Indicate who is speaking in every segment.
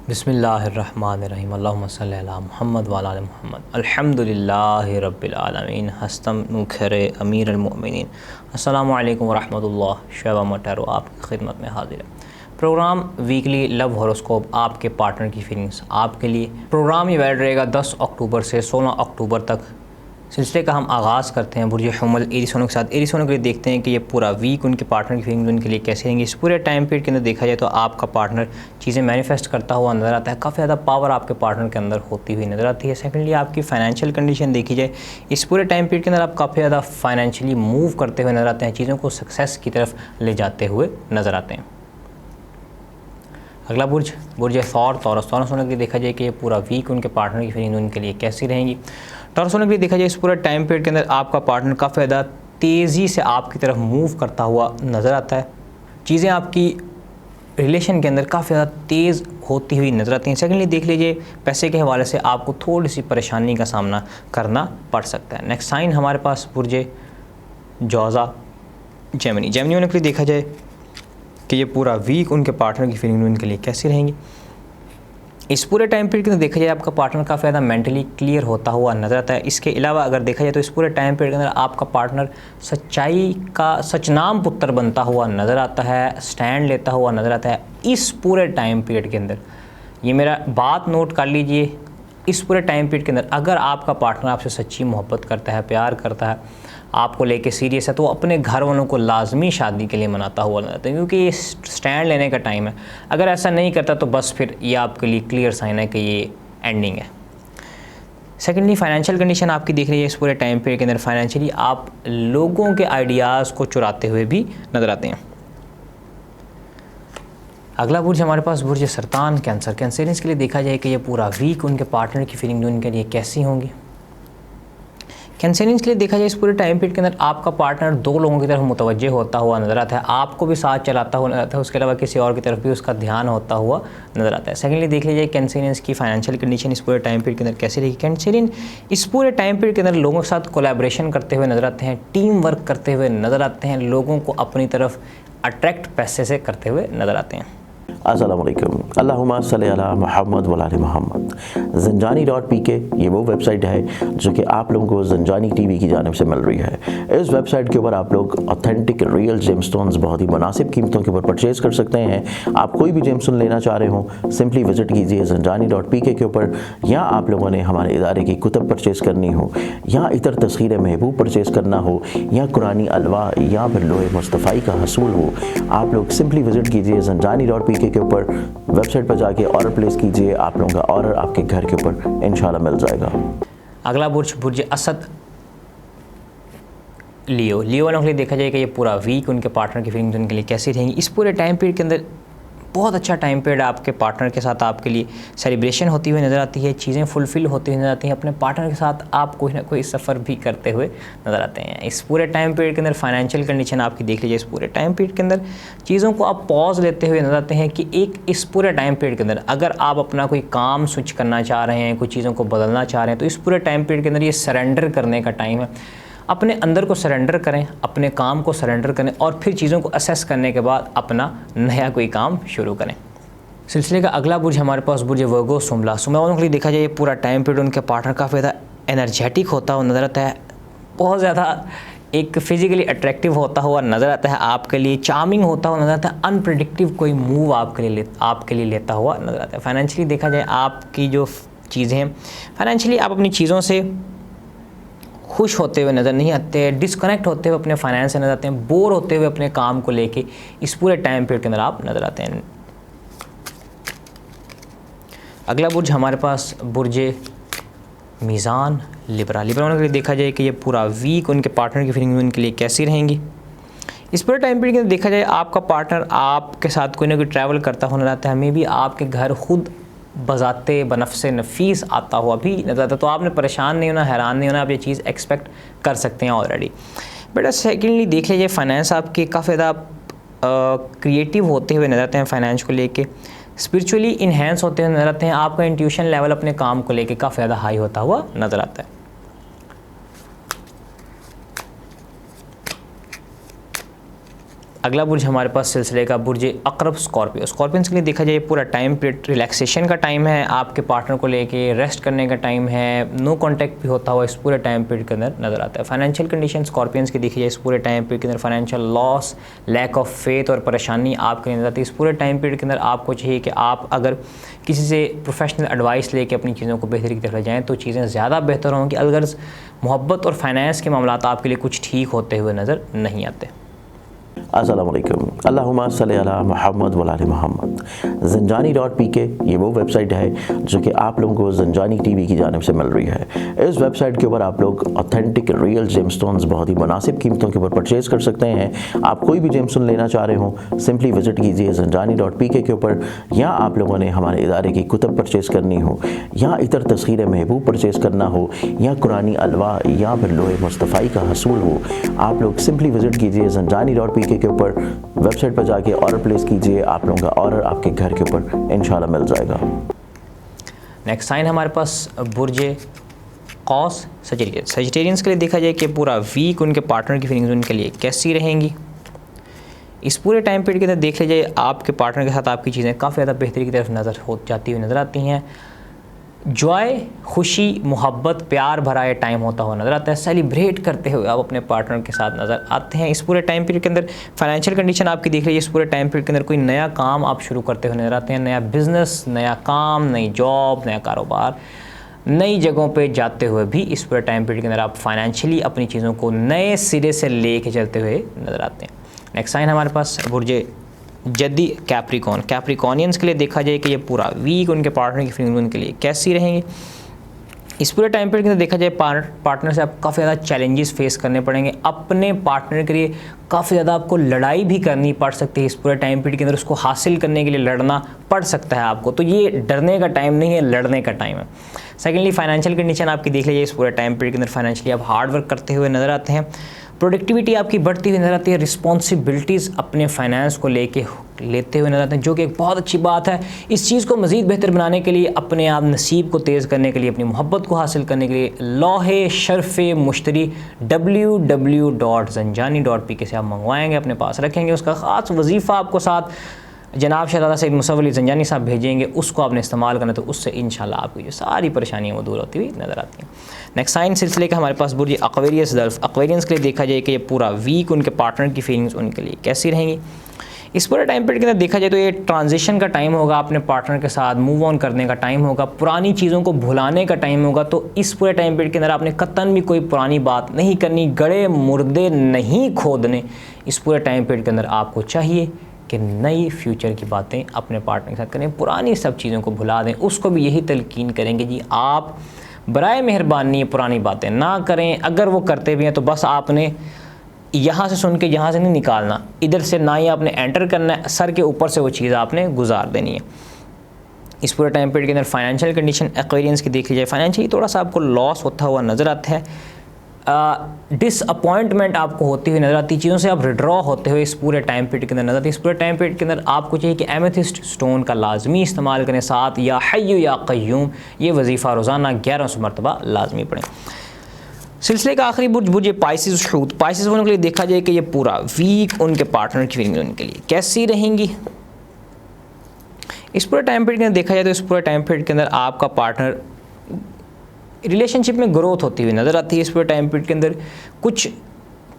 Speaker 1: बिस्मिल्लाहिर्रहमानिर्रहीम अल्लाहुम्मा सल्लि अला मुहम्मद व अला आलि मुहम्मद अल्हम्दुलिल्लाहि रब्बिल आलमीन हस्तम नुखरे अमीरुल मोमिनीन अस्सलामु अलैकुम व रहमतुल्लाह। शोएब मटैरो आपकी खिदमत में हाजिर है। प्रोग्राम वीकली लव हॉरोस्कोप आपके पार्टनर की फीलिंग्स आपके लिए। प्रोग्राम ये वैलिड रहेगा 10 अक्टूबर से 16 अक्टूबर तक। सिलसिले का हम आगाज़ करते हैं बुर्ज हुमल एरीज वालों के साथ। एरीज वालों के लिए देखते हैं कि ये पूरा वीक उनके पार्टनर की फीलिंग्स उनके लिए कैसे रहेंगी। इस पूरे टाइम पीरियड के अंदर देखा जाए तो आपका पार्टनर चीज़ें मैनिफेस्ट करता हुआ नज़र आता है। काफ़ी ज़्यादा पावर आपके पार्टनर के अंदर होती हुई नज़र आती है। सेकेंडली आपकी फाइनेंशियल कंडीशन देखी जाए, इस पूरे टाइम पीरियड के अंदर आप काफ़ी ज़्यादा फाइनेंशियली मूव करते हुए नज़र आते हैं, चीज़ों को सक्सेस की तरफ ले जाते हुए नज़र आते हैं। अगला बुर्ज थॉर टॉरस वालों के लिए देखा जाए कि ये पूरा वीक उनके पार्टनर की फीलिंग उनके लिए कैसी रहेंगी। टॉरस वालों के लिए देखा जाए इस पूरे टाइम पीरियड के अंदर आपका पार्टनर काफ़ी ज़्यादा तेज़ी से आपकी तरफ मूव करता हुआ नज़र आता है। चीज़ें आपकी रिलेशन के अंदर काफ़ी ज़्यादा तेज़ होती हुई नज़र आती हैं। सेकेंडली देख लीजिए पैसे के हवाले से आपको थोड़ी सी परेशानी का सामना करना पड़ सकता है। नेक्स्ट साइन हमारे पास बुर्ज जौज़ा जेमिनी वालों के लिए देखा जाए कि ये पूरा वीक उनके पार्टनर की फीलिंग उनके लिए कैसी रहेंगी। इस पूरे टाइम पीरियड के अंदर देखा जाए आपका पार्टनर काफ़ी ज़्यादा मेंटली क्लियर होता हुआ नज़र आता है। इसके अलावा अगर देखा जाए तो इस पूरे टाइम पीरियड के अंदर आपका पार्टनर सच्चाई का सचनाम पुत्र बनता हुआ नज़र आता है, स्टैंड लेता हुआ नज़र आता है। इस पूरे टाइम पीरियड के अंदर ये मेरा बात नोट कर लीजिए, इस पूरे टाइम पीरियड के अंदर अगर आपका पार्टनर आपसे सच्ची मोहब्बत करता है, प्यार करता है, आपको लेके सीरियस है, तो अपने घर वालों को लाजमी शादी के लिए मनाता हुआ नजर आता है, क्योंकि ये स्टैंड लेने का टाइम है। अगर ऐसा नहीं करता तो बस फिर ये आपके लिए क्लियर साइन है कि ये एंडिंग है। सेकेंडली फाइनेंशियल कंडीशन आपकी देख रही है इस पूरे टाइम पीरियड के अंदर फाइनेंशियली आप लोगों के आइडियाज़ को चुराते हुए भी नजर आते हैं। अगला बुर्ज हमारे पास बुर्ज सरतान कैंसरियंस के लिए देखा जाए कि ये पूरा वीक उनके पार्टनर की फीलिंग उनके लिए कैसी होंगी। कैंसरियंस के लिए देखा जाए इस पूरे टाइम पीरियड के अंदर आपका पार्टनर दो लोगों की तरफ मुतवज्जे होता हुआ नज़र आता है, आपको भी साथ चलाता हुआ नजर आता है, उसके अलावा किसी और की तरफ भी उसका ध्यान होता हुआ नज़र आता है। सेकेंडली देख लीजिए कैंसरियंस की फाइनेंशियल कंडीशन इस पूरे टाइम पीरियड के अंदर कैसी रहेगी। कैंसरियन इस पूरे टाइम पीरियड के अंदर लोगों के साथ कोलैबोरेशन करते हुए नज़र आते हैं, टीम वर्क करते हुए नज़र आते हैं, लोगों को अपनी तरफ अट्रैक्ट पैसे से करते हुए नज़र आते हैं।
Speaker 2: अस्सलामु अलैकुम अल्लाहुम्मा सल्लि अला मुहम्मद व आलि मुहम्मद। ज़ंजानी.pk ये वो वेबसाइट है जो कि आप लोगों को ज़ंजानी टीवी की जानिब से मिल रही है। इस वेबसाइट के ऊपर आप लोग ऑथेंटिक रियल जेमस्टोन्स बहुत ही मुनासिब कीमतों के ऊपर परचेज़ कर सकते हैं। आप कोई भी जेमस्टोन लेना चाह रहे हो सिंपली विज़िट कीजिए ज़ंजानी.pk के ऊपर, या आप लोगों ने हमारे इदारे की कुतब परचेज़ करनी हो, या इतर तस्खीर महबूब परचेज़ करना हो, या कुरानी अलवा, या फिर लोहे मुस्तफ़ाई का हसूल हो, आप लोग सिंपली विज़िट कीजिए ज़ंजानी.pk के ऊपर। वेबसाइट पर जाके ऑर्डर प्लेस कीजिए, आप लोगों का ऑर्डर आपके घर के ऊपर इंशाल्लाह मिल जाएगा।
Speaker 1: अगला बुर्ज असद लियो वालों के लिए देखा जाए कि ये पूरा वीक उनके पार्टनर की फीलिंग्स उनके लिए कैसी रहेंगी। इस पूरे टाइम पीरियड के अंदर बहुत अच्छा टाइम पीरियड आपके पार्टनर के साथ आपके लिए सेलिब्रेशन होती हुई नज़र आती है, चीज़ें फुलफ़िल होती हुई नज़र आती हैं। अपने पार्टनर के साथ आप कोई ना कोई सफ़र भी करते हुए नज़र आते हैं। इस पूरे टाइम पीरियड के अंदर फाइनेंशियल कंडीशन आपकी देख लीजिए, इस पूरे टाइम पीरियड के अंदर चीज़ों को आप पॉज लेते हुए नज़र आते हैं कि इस पूरे टाइम पीरियड के अंदर अगर आप अपना कोई काम स्विच करना चाह रहे हैं, कुछ चीज़ों को बदलना चाह रहे हैं, तो इस पूरे टाइम पीरियड के अंदर ये सरेंडर करने का टाइम है। अपने अंदर को सरेंडर करें, अपने काम को सरेंडर करें, और फिर चीज़ों को असेस करने के बाद अपना नया कोई काम शुरू करें। सिलसिले का अगला बुर्ज हमारे पास बुर्ज वर्गो सुमला वालों के लिए देखा जाए पूरा टाइम पीरियड उनके पार्टनर काफ़ी ज़्यादा एनर्जेटिक होता हुआ नज़र आता है, बहुत ज़्यादा एक फिजिकली अट्रैक्टिव होता हुआ नज़र आता है, आपके लिए चार्मिंग होता हुआ नज़र आता है, अनप्रेडिक्टिव कोई मूव आपके लिए लेता हुआ नज़र आता है। फाइनेंशियली देखा जाए आपकी जो चीज़ें हैं, फाइनेंशियली आप अपनी चीज़ों से खुश होते हुए नज़र नहीं आते, डिस्कनेक्ट होते हुए अपने फाइनेंस से नज़र आते हैं, बोर होते हुए अपने काम को लेके इस पूरे टाइम पीरियड के अंदर आप नज़र आते हैं। अगला बुर्ज हमारे पास बुर्ज मीज़ान लिब्रा के लिए देखा जाए कि ये पूरा वीक उनके पार्टनर की फीलिंग उनके लिए कैसी रहेंगी। इस पूरे टाइम पीरियड के अंदर देखा जाए आपका पार्टनर आपके साथ कोई ना कोई ट्रैवल करता हुआ नजर आता है, मे बी आपके घर खुद बज़ाते बनफ़्से नफीस आता हुआ भी नजर आता है, तो आपने परेशान नहीं होना, हैरान नहीं होना, आप ये चीज़ एक्सपेक्ट कर सकते हैं ऑलरेडी। बट सेकेंडली देख लीजिए फाइनेंस आपके काफ़ी ज़्यादा क्रिएटिव होते हुए नजर आते हैं, फाइनेंस को लेके स्पिरिचुअली इन्हेंस होते हुए नजर आते हैं, आपका इंट्यूशन लेवल अपने काम को लेके काफ़ी ज़्यादा हाई होता हुआ नज़र आता है। अगला बुर्ज हमारे पास सिलसिले का बुर्ज अक़रब स्कॉर्पियो। स्कॉर्पियंस के लिए देखा जाए पूरा टाइम पीरियड रिलैक्सेशन का टाइम है, आपके पार्टनर को लेके रेस्ट करने का टाइम है, नो कांटेक्ट भी होता हुआ इस पूरे टाइम पीरियड के अंदर नज़र आता है। फाइनेंशियल कंडीशन स्कॉर्पियंस की देखी जाए इस पूरे टाइम पीरियड के अंदर financial loss, lack of faith और परेशानी आपके लिए नजर आती है। इस पूरे टाइम पीरियड के अंदर आपको चाहिए कि आप अगर किसी से प्रोफेशनल एडवाइस लेके अपनी चीज़ों को बेहतरी की तरफ ले जाएँ तो चीज़ें ज़्यादा बेहतर होंगी। अलगर्ज़ मोहब्बत और फाइनेंस के मामला आपके लिए कुछ ठीक होते हुए नज़र नहीं आते।
Speaker 2: अस्सलाम वालेकुम, अल्लाहुम्मा सल्ली अला मुहम्मद व आले मुहम्मद। ज़ंजानी.pk ये वो वेबसाइट है जो कि आप लोगों को ज़ंजानी टीवी की जानिब से मिल रही है। इस वेबसाइट के ऊपर आप लोग ऑथेंटिक रियल जेमस्टोन्स बहुत ही मुनासिब कीमतों के ऊपर परचेज़ कर सकते हैं। आप कोई भी जेमस्टोन लेना चाह रहे हो सिंपली विज़िट कीजिए ज़ंजानी.pk के ऊपर, या आप लोगों ने हमारे इदारे की कुतब परचेज़ करनी हो, या इतर तस्खीर महबूब परचेज़ करना हो, या कुरानी अलवा या फिर लोहे मुस्तफ़ाई का हसूल हो, आप लोग सिंपली विज़िट कीजिए ज़ंजानी.pk के ऊपर। वेबसाइट पर जाके ऑर्डर प्लेस कीजिए, आप लोगों का ऑर्डर आपके घर के ऊपर इंशाल्लाह मिल जाएगा।
Speaker 1: नेक्स्ट साइन हमारे पास बुर्ज कौस सजिटेरियंस। सजिटेरियंस के लिए देखा जाए कि पूरा वीक उनके पार्टनर की फीलिंग्स उनके लिए कैसी रहेंगी। इस पूरे टाइम पीरियड के अंदर देख लीजिए आपके पार्टनर के साथ आपकी चीज़ें काफ़ी ज़्यादा बेहतरी की तरफ नज़र हो जाती हुई नज़र आती हैं। जॉय, खुशी, मोहब्बत, प्यार भरा ये टाइम होता हुआ नज़र आता है। सेलिब्रेट करते हुए आप अपने पार्टनर के साथ नज़र आते हैं। इस पूरे टाइम पीरियड के अंदर फाइनेंशियल कंडीशन आपकी देख लीजिए इस पूरे टाइम पीरियड के अंदर कोई नया काम आप शुरू करते हुए नज़र आते हैं। नया बिज़नेस, नया काम, नई जॉब, नया कारोबार, नई जगहों पे जाते हुए भी इस पूरे टाइम पीरियड के अंदर आप फाइनेंशियली अपनी चीज़ों को नए सिरे से लेके चलते हुए नज़र आते हैं। नेक्स्ट साइन हमारे पास बुर्ज जद्दी कैप्रिकॉन। कैप्रिकॉनियंस के लिए देखा जाए कि ये पूरा वीक उनके पार्टनर की फीलिंग उनके लिए कैसी रहेंगी। इस पूरे टाइम पीरियड के अंदर देखा जाए पार्टनर से आप काफ़ी ज़्यादा चैलेंजेस फेस करने पड़ेंगे। अपने पार्टनर के लिए काफ़ी ज़्यादा आपको लड़ाई भी करनी पड़ सकती है। इस पूरे टाइम पीरियड के अंदर उसको हासिल करने के लिए लड़ना पड़ सकता है आपको। तो ये डरने का टाइम नहीं है, लड़ने का टाइम है। सेकेंडली फाइनेंशियल कंडीशन आपकी देख लीजिए इस पूरे टाइम पीरियड के अंदर फाइनेंशियली आप हार्ड वर्क करते हुए नज़र आते हैं। प्रोडक्टिविटी आपकी बढ़ती हुई नज़र आती है। रिस्पॉन्सिबिलिटीज़ अपने फाइनेंस को लेते हुए नज़र आते हैं, जो कि एक बहुत अच्छी बात है। इस चीज़ को मज़ीद बेहतर बनाने के लिए, अपने आप नसीब को तेज़ करने के लिए, अपनी मोहब्बत को हासिल करने के लिए लौहे शर्फ़ मुश्तरी www.zanjani.pk से आप मंगवाएंगे, अपने पास रखेंगे। उसका ख़ास वजीफ़ा आपको साथ जनाब शहज़ादा सैयद मुसव्वर अली ज़ंजानी साहब भेजेंगे, उसको आपने इस्तेमाल करना, तो उससे इंशाल्लाह आपकी जो सारी परेशानियाँ वो दूर होती हुई नज़र आती हैं। नेक्स्ट साइन सिलसिले का हमारे पास बुर्ज एक्वेरियस दल्फ। एक्वेरियंस के लिए देखा जाए कि ये पूरा वीक उनके पार्टनर की फीलिंग्स उनके लिए कैसी रहेंगी। इस पूरे टाइम पीरियड के अंदर देखा जाए तो ये ट्रांजिशन का टाइम होगा, अपने पार्टनर के साथ मूव ऑन करने का टाइम होगा, पुरानी चीज़ों को भुलाने का टाइम होगा। तो इस पूरे टाइम पीरियड के अंदर आपने कतन भी कोई पुरानी बात नहीं करनी, गड़े मुर्दे नहीं खोदने। इस पूरे टाइम पीरियड के अंदर आपको चाहिए कि नई फ्यूचर की बातें अपने पार्टनर के साथ करें, पुरानी सब चीज़ों को भुला दें। उसको भी यही तलकीन करेंगे जी आप बराए मेहरबानी पुरानी बातें ना करें। अगर वो करते भी हैं तो बस आपने यहाँ से सुन के यहाँ से नहीं निकालना, इधर से ना ही आपने एंटर करना है, सर के ऊपर से वो चीज़ आपने गुजार देनी है। इस पूरे टाइम पीरियड के अंदर फाइनेंशियल कंडीशन एक्वेरियंस की देख लीजिए, फाइनेंशियली थोड़ा सा आपको लॉस होता हुआ नज़र आता है। डिसअपॉइंटमेंट आपको होती हुई नज़र आती है, चीज़ों से आप विड्रॉ होते हुए इस पूरे टाइम पीरियड के अंदर नज़र आती है। इस पूरे टाइम पीरियड के अंदर आपको चाहिए कि एमेथिस्ट स्टोन का लाजमी इस्तेमाल करें, साथ या हय्यु या क़य्यूम ये वजीफ़ा रोज़ाना 1100 मरतबा लाजमी पढ़ें। सिलसिले का आखिरी बुर्ज पाइसिस हूत। पाइसिस वालों के लिए देखा जाए कि ये पूरा वीक उनके पार्टनर की फीलिंग उनके लिए कैसी रहेंगी। इस पूरे टाइम पीरियड के अंदर देखा जाए तो इस पूरे टाइम पीरियड के अंदर आपका पार्टनर रिलेशनशिप में ग्रोथ होती हुई नज़र आती है। इस पूरे टाइम पीरियड के अंदर कुछ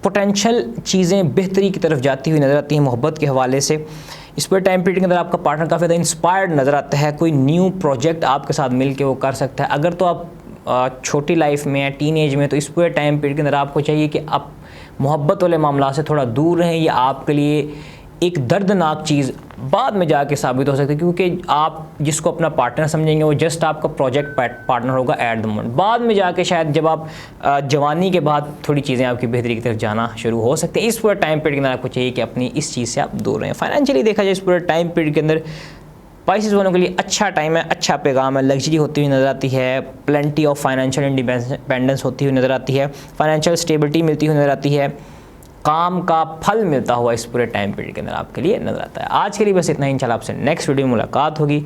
Speaker 1: पोटेंशियल चीज़ें बेहतरी की तरफ जाती हुई नज़र आती हैं मोहब्बत के हवाले से। इस पूरे टाइम पीरियड के अंदर आपका पार्टनर काफ़ी ज़्यादा इंस्पायर्ड नज़र आता है, कोई न्यू प्रोजेक्ट आपके साथ मिल के वो कर सकता है। अगर तो आप छोटी लाइफ में या टीन एज में, तो इस पूरे टाइम पीरियड के अंदर आपको चाहिए कि आप मोहब्बत वाले मामला से थोड़ा दूर रहें। ये आपके लिए एक दर्दनाक चीज़ बाद में जाके साबित हो सकती है, क्योंकि आप जिसको अपना पार्टनर समझेंगे वो जस्ट आपका प्रोजेक्ट पार्टनर होगा एट द मोमेंट। बाद में जाके शायद जब आप जवानी के बाद थोड़ी चीज़ें आपकी बेहतरी की तरफ जाना शुरू हो सकती है। इस पूरे टाइम पीरियड के अंदर आपको चाहिए कि अपनी इस चीज़ से आप दूर रहें। फाइनेंशियली देखा जाए इस पूरे टाइम पीरियड के अंदर पाइसिस वालों के लिए अच्छा टाइम है, अच्छा पैगाम है। लग्जरी होती हुई नज़र आती है, प्लेंटी ऑफ फाइनेंशियल इंडिपेंडेंस होती हुई नज़र आती है, फाइनेंशियल स्टेबिलिटी मिलती हुई नज़र आती है, काम का फल मिलता हुआ इस पूरे टाइम पीरियड के अंदर आपके लिए नज़र आता है। आज के लिए बस इतना ही, इंशाल्लाह आपसे नेक्स्ट वीडियो में मुलाकात होगी।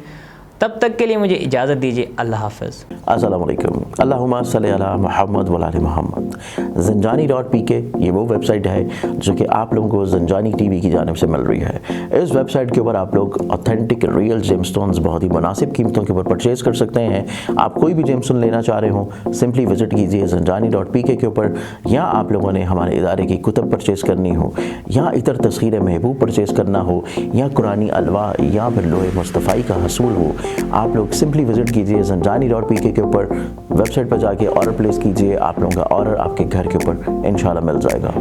Speaker 1: तब तक के लिए मुझे इजाज़त दीजिए। अल्लाह हाफ़िज़।
Speaker 2: अस्सलाम वालेकुम। अल्लाहुम्मा सल्ली अला मुहम्मद व आले मोहम्मद। ज़ंजानी.pk ये वो वेबसाइट है जो कि आप लोगों को ज़ंजानी टीवी की जानिब से मिल रही है। इस वेबसाइट के ऊपर आप लोग ऑथेंटिक रियल जेमस्टोन्स बहुत ही मुनासिब कीमतों के ऊपर परचेज़ कर सकते हैं। आप कोई भी जेमस्टोन लेना चाह रहे हो, सिंपली विजिट कीजिए ज़ंजानी.pk के ऊपर, या आप लोगों ने हमारे इदारे की कुतब परचेज़ करनी हो, या इतर तस्खीर महबूब परचेज़ करना हो, या कुरानी अलवा, या फिर लोहे मुस्तफ़ाई का हसूल हो, आप लोग सिंपली विजिट कीजिए ज़ंजानी.pk के ऊपर। वेबसाइट पर जाके ऑर्डर प्लेस कीजिए, आप लोगों का ऑर्डर आपके घर के ऊपर इंशाल्लाह मिल जाएगा।